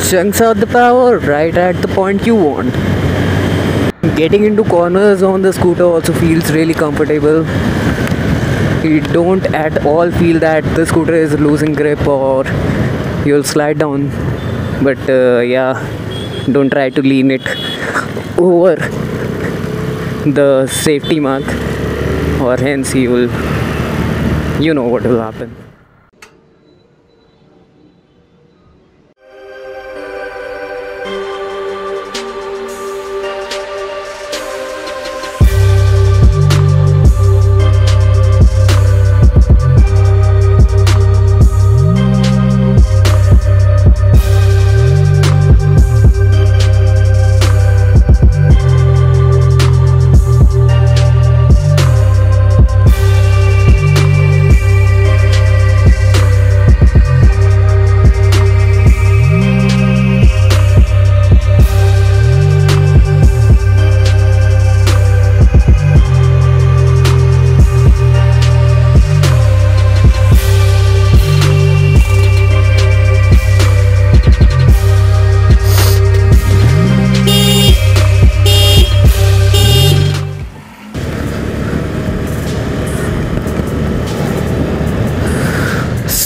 chunks out the power right at the point you want. Getting into corners on the scooter also feels really comfortable. You don't at all feel that the scooter is losing grip or you'll slide down. But yeah, don't try to lean it over the safety mark, or hence you know what will happen.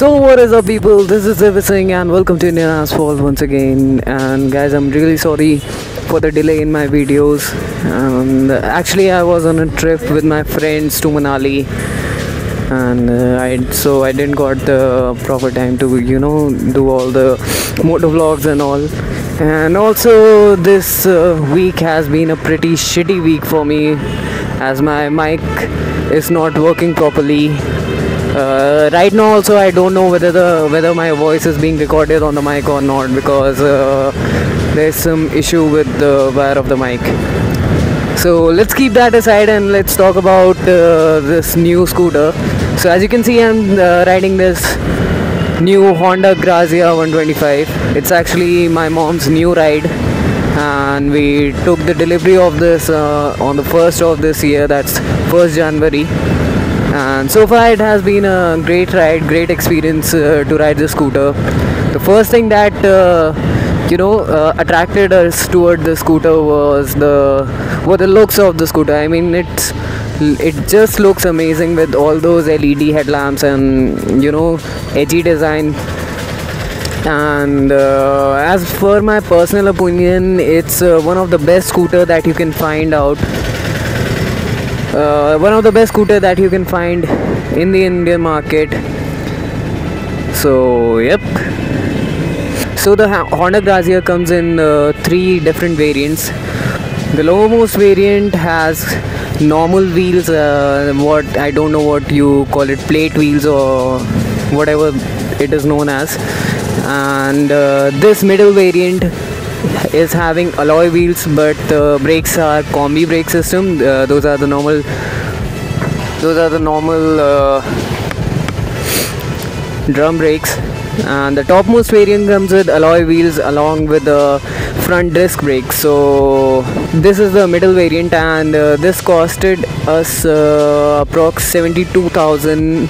So what is up people, this is Singh and welcome to Indian Asphalt once again. And guys, I'm really sorry for the delay in my videos. Actually I was on a trip with my friends to Manali, and I didn't got the proper time to do all the motor vlogs and all. And also this week has been a pretty shitty week for me, as my mic is not working properly. Right now also I don't know whether my voice is being recorded on the mic or not, because there's some issue with the wire of the mic. So let's keep that aside and let's talk about this new scooter. So as you can see, I'm riding this new Honda Grazia 125. It's actually my mom's new ride, and we took the delivery of this on the 1st of this year, that's 1st January. And so far it has been a great ride, great experience to ride the scooter. The first thing that attracted us toward the scooter was the looks of the scooter. I mean, it just looks amazing with all those LED headlamps and edgy design. And as per my personal opinion, it's one of the best scooter that you can find out. One of the best scooter that you can find in the Indian market. So yep. So the Honda Grazia comes in 3 different variants. The lowermost variant has normal wheels, what I don't know what you call it, plate wheels or whatever it is known as. And this middle variant is having alloy wheels, but the brakes are combi brake system. Those are the normal drum brakes. And the topmost variant comes with alloy wheels along with the front disc brakes. So this is the middle variant, and this costed us approx 72,000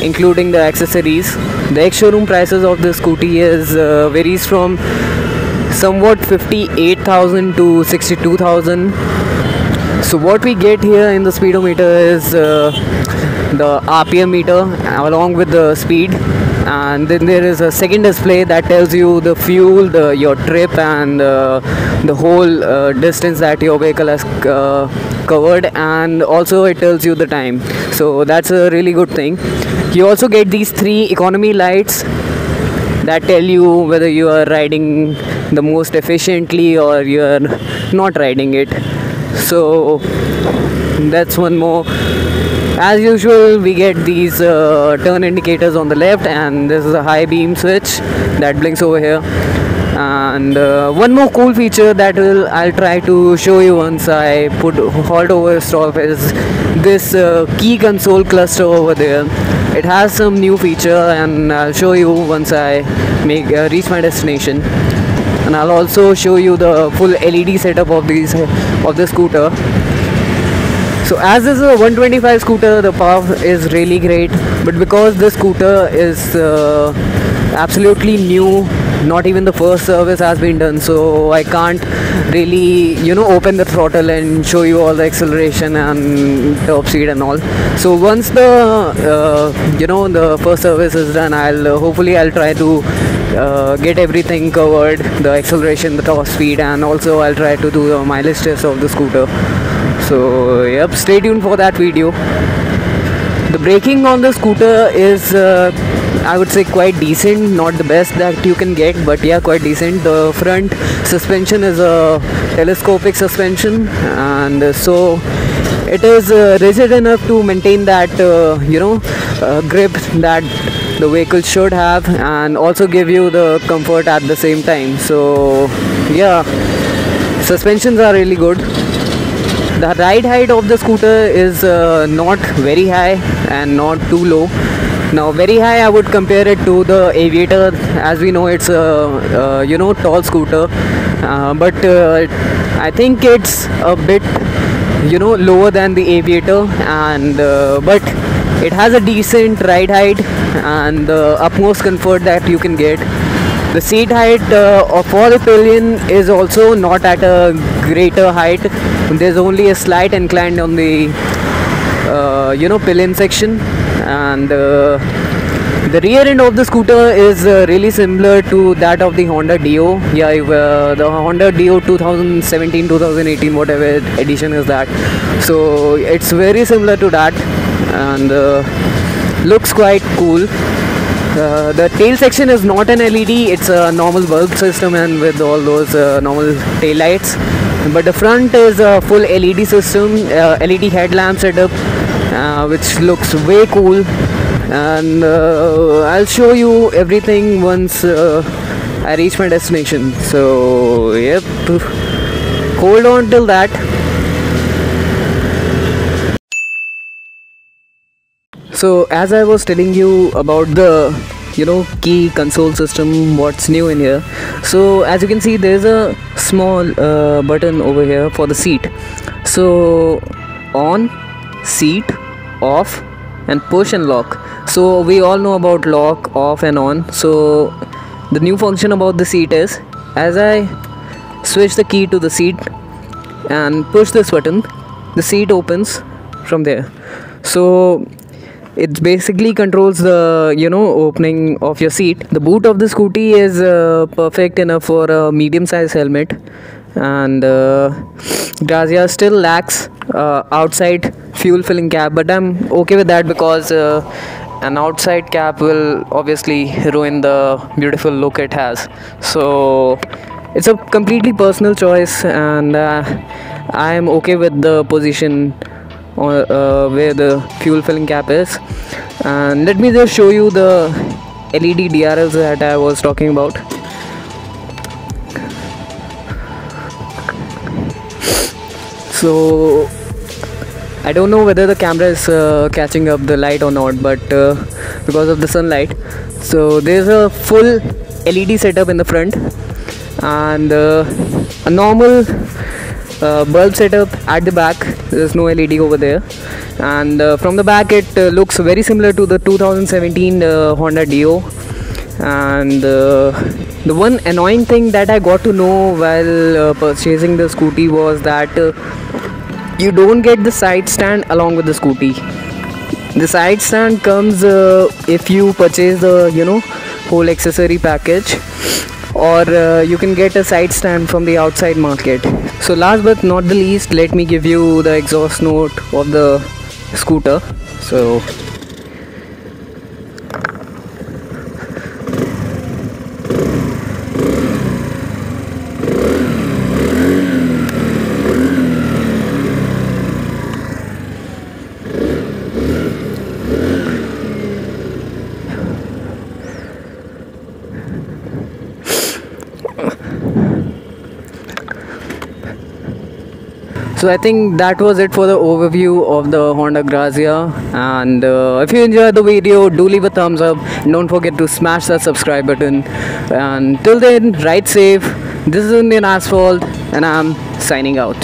including the accessories. The ex-showroom prices of the scooty is varies from somewhat 58,000 to 62,000. So what we get here in the speedometer is the RPM meter along with the speed, and then there is a second display that tells you the fuel, your trip, and the whole distance that your vehicle has covered, and also it tells you the time. So that's a really good thing. You also get these 3 economy lights that tell you whether you are riding the most efficiently or you are not riding it. So that's one more. As usual, we get these turn indicators on the left, and this is a high beam switch that blinks over here. And one more cool feature that I'll try to show you once I halt over stop is this key console cluster over there. It has some new feature, and I'll show you once I reach my destination. And I'll also show you the full LED setup of the scooter. So as this is a 125 scooter, the power is really great, but because this scooter is absolutely new. Not even the first service has been done, so I can't really open the throttle and show you all the acceleration and top speed and all. So once the the first service is done, I'll try to get everything covered, the acceleration, the top speed, and also I'll try to do the mileage test of the scooter. So yep, stay tuned for that video. The braking on the scooter is I would say quite decent, not the best that you can get, but yeah, quite decent. The front suspension is a telescopic suspension, and so it is rigid enough to maintain that grip that the vehicle should have, and also give you the comfort at the same time. So yeah, suspensions are really good. The ride height of the scooter is not very high and not too low. Now very high, I would compare it to the Aviator. As we know, it's a tall scooter, but I think it's a bit lower than the Aviator, and but it has a decent ride height and the utmost comfort that you can get. The seat height for the pillion is also not at a greater height. There's only a slight incline on the pillion section, and the rear end of the scooter is really similar to that of the Honda Dio. Yeah, the Honda Dio 2017, 2018, whatever edition is that. So it's very similar to that, and looks quite cool. The tail section is not an LED, it's a normal bulb system and with all those normal tail lights. But the front is a full LED system, LED headlamp setup, which looks way cool. And I'll show you everything once I reach my destination. So yep, hold on till that. So as I was telling you about the key console system, what's new in here. So as you can see, there's a small button over here for the seat. So on, seat, off, and push and lock. So we all know about lock, off, and on. So the new function about the seat is, as I switch the key to the seat and push this button, the seat opens from there. So it basically controls the opening of your seat. The boot of the scooty is perfect enough for a medium-sized helmet, and Grazia still lacks outside fuel filling cap, but I'm okay with that because an outside cap will obviously ruin the beautiful look it has. So it's a completely personal choice, and I am okay with the position where the fuel filling cap is. And let me just show you the LED DRLs that I was talking about. So I don't know whether the camera is catching up the light or not, but because of the sunlight. So there's a full LED setup in the front, and a normal bulb setup at the back. There's no LED over there, and from the back it looks very similar to the 2017 Honda Dio. And the one annoying thing that I got to know while purchasing the scooty was that you don't get the side stand along with the scooty. The side stand comes if you purchase the whole accessory package, or you can get a side stand from the outside market. So last but not the least, let me give you the exhaust note of the scooter. So I think that was it for the overview of the Honda Grazia, and if you enjoyed the video, do leave a thumbs up and don't forget to smash that subscribe button. And till then, ride safe. This is Indian Asphalt, and I'm signing out.